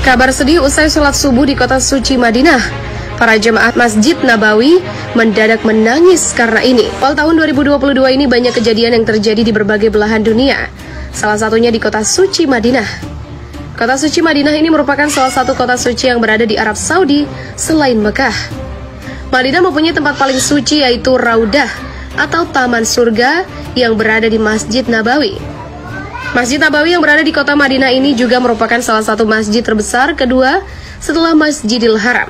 Kabar sedih usai sholat subuh di kota suci Madinah. Para jemaat Masjid Nabawi mendadak menangis karena ini. Awal tahun 2022 ini banyak kejadian yang terjadi di berbagai belahan dunia. Salah satunya di kota suci Madinah. Kota suci Madinah ini merupakan salah satu kota suci yang berada di Arab Saudi selain Mekah. Madinah mempunyai tempat paling suci yaitu Raudah atau Taman Surga yang berada di Masjid Nabawi. Masjid Nabawi yang berada di kota Madinah ini juga merupakan salah satu masjid terbesar kedua setelah Masjidil Haram.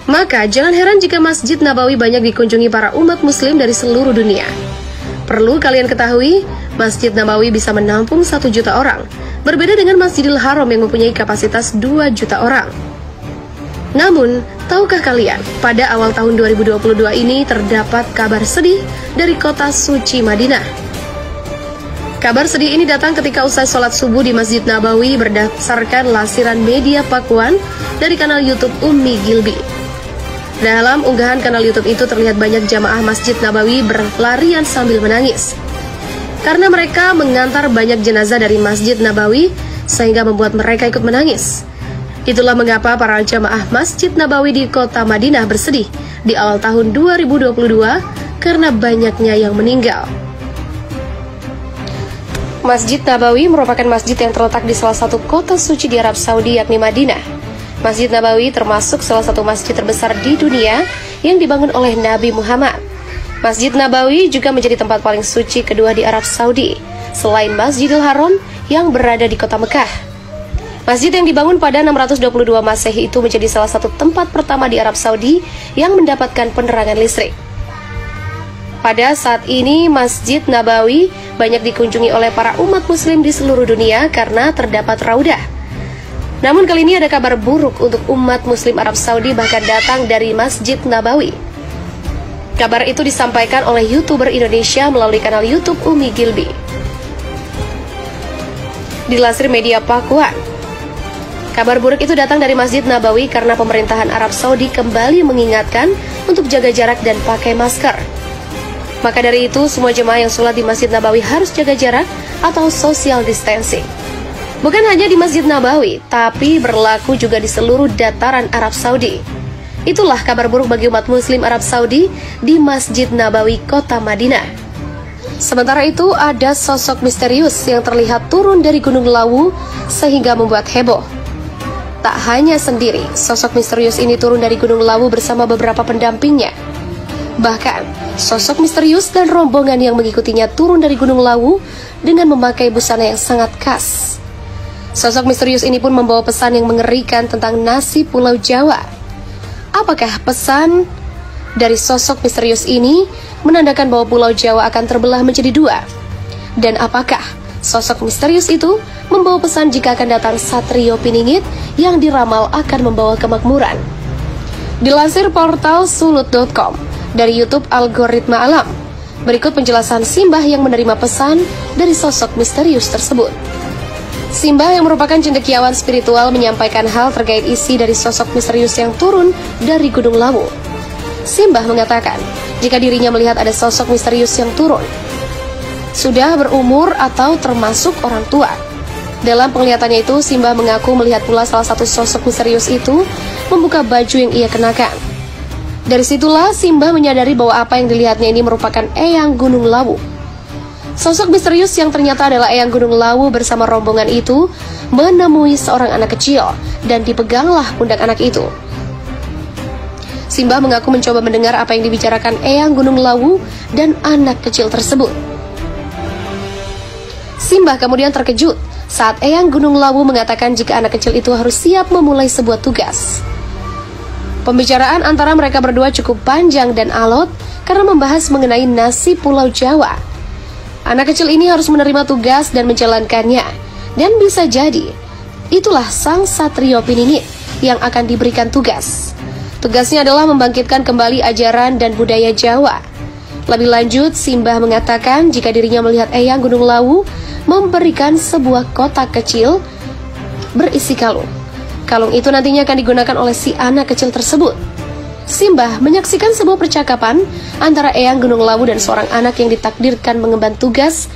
Maka jangan heran jika Masjid Nabawi banyak dikunjungi para umat muslim dari seluruh dunia. Perlu kalian ketahui, Masjid Nabawi bisa menampung 1 juta orang, berbeda dengan Masjidil Haram yang mempunyai kapasitas 2 juta orang. Namun, tahukah kalian, pada awal tahun 2022 ini terdapat kabar sedih dari kota suci Madinah. Kabar sedih ini datang ketika usai sholat subuh di Masjid Nabawi berdasarkan lasiran media Pakuan dari kanal YouTube Ummi Gilbi. Dalam unggahan kanal YouTube itu terlihat banyak jamaah Masjid Nabawi berlarian sambil menangis. Karena mereka mengantar banyak jenazah dari Masjid Nabawi sehingga membuat mereka ikut menangis. Itulah mengapa para jamaah Masjid Nabawi di kota Madinah bersedih di awal tahun 2022 karena banyaknya yang meninggal. Masjid Nabawi merupakan masjid yang terletak di salah satu kota suci di Arab Saudi yakni Madinah. Masjid Nabawi termasuk salah satu masjid terbesar di dunia yang dibangun oleh Nabi Muhammad. Masjid Nabawi juga menjadi tempat paling suci kedua di Arab Saudi, selain Masjidil Haram yang berada di kota Mekah. Masjid yang dibangun pada 622 Masehi itu menjadi salah satu tempat pertama di Arab Saudi yang mendapatkan penerangan listrik. Pada saat ini, Masjid Nabawi banyak dikunjungi oleh para umat muslim di seluruh dunia karena terdapat raudah. Namun kali ini ada kabar buruk untuk umat muslim Arab Saudi bahkan datang dari Masjid Nabawi. Kabar itu disampaikan oleh YouTuber Indonesia melalui kanal YouTube Ummi Gilbi. Dilansir media Pakuan, kabar buruk itu datang dari Masjid Nabawi karena pemerintahan Arab Saudi kembali mengingatkan untuk jaga jarak dan pakai masker. Maka dari itu, semua jemaah yang sholat di Masjid Nabawi harus jaga jarak atau social distancing. Bukan hanya di Masjid Nabawi, tapi berlaku juga di seluruh dataran Arab Saudi. Itulah kabar buruk bagi umat muslim Arab Saudi di Masjid Nabawi kota Madinah. Sementara itu, ada sosok misterius yang terlihat turun dari Gunung Lawu sehingga membuat heboh. Tak hanya sendiri, sosok misterius ini turun dari Gunung Lawu bersama beberapa pendampingnya. Bahkan, sosok misterius dan rombongan yang mengikutinya turun dari Gunung Lawu dengan memakai busana yang sangat khas. Sosok misterius ini pun membawa pesan yang mengerikan tentang nasib Pulau Jawa. Apakah pesan dari sosok misterius ini menandakan bahwa Pulau Jawa akan terbelah menjadi 2? Dan apakah sosok misterius itu membawa pesan jika akan datang Satrio Piningit yang diramal akan membawa kemakmuran? Dilansir portal sulut.com dari YouTube Algoritma Alam, berikut penjelasan Simbah yang menerima pesan dari sosok misterius tersebut. Simbah yang merupakan cendekiawan spiritual menyampaikan hal terkait isi dari sosok misterius yang turun dari Gunung Lawu. Simbah mengatakan, jika dirinya melihat ada sosok misterius yang turun, sudah berumur atau termasuk orang tua. Dalam penglihatannya itu, Simbah mengaku melihat pula salah satu sosok misterius itu membuka baju yang ia kenakan. Dari situlah Simbah menyadari bahwa apa yang dilihatnya ini merupakan Eyang Gunung Lawu. Sosok misterius yang ternyata adalah Eyang Gunung Lawu bersama rombongan itu menemui seorang anak kecil dan dipeganglah pundak anak itu. Simbah mengaku mencoba mendengar apa yang dibicarakan Eyang Gunung Lawu dan anak kecil tersebut. Simbah kemudian terkejut saat Eyang Gunung Lawu mengatakan jika anak kecil itu harus siap memulai sebuah tugas. Pembicaraan antara mereka berdua cukup panjang dan alot karena membahas mengenai nasib Pulau Jawa. Anak kecil ini harus menerima tugas dan menjalankannya. Dan bisa jadi, itulah sang Satrio Piningit yang akan diberikan tugas. Tugasnya adalah membangkitkan kembali ajaran dan budaya Jawa. Lebih lanjut, Simbah mengatakan jika dirinya melihat Eyang Gunung Lawu memberikan sebuah kotak kecil berisi kalung. Kalung itu nantinya akan digunakan oleh si anak kecil tersebut. Simbah menyaksikan sebuah percakapan antara Eyang Gunung Lawu dan seorang anak yang ditakdirkan mengemban tugas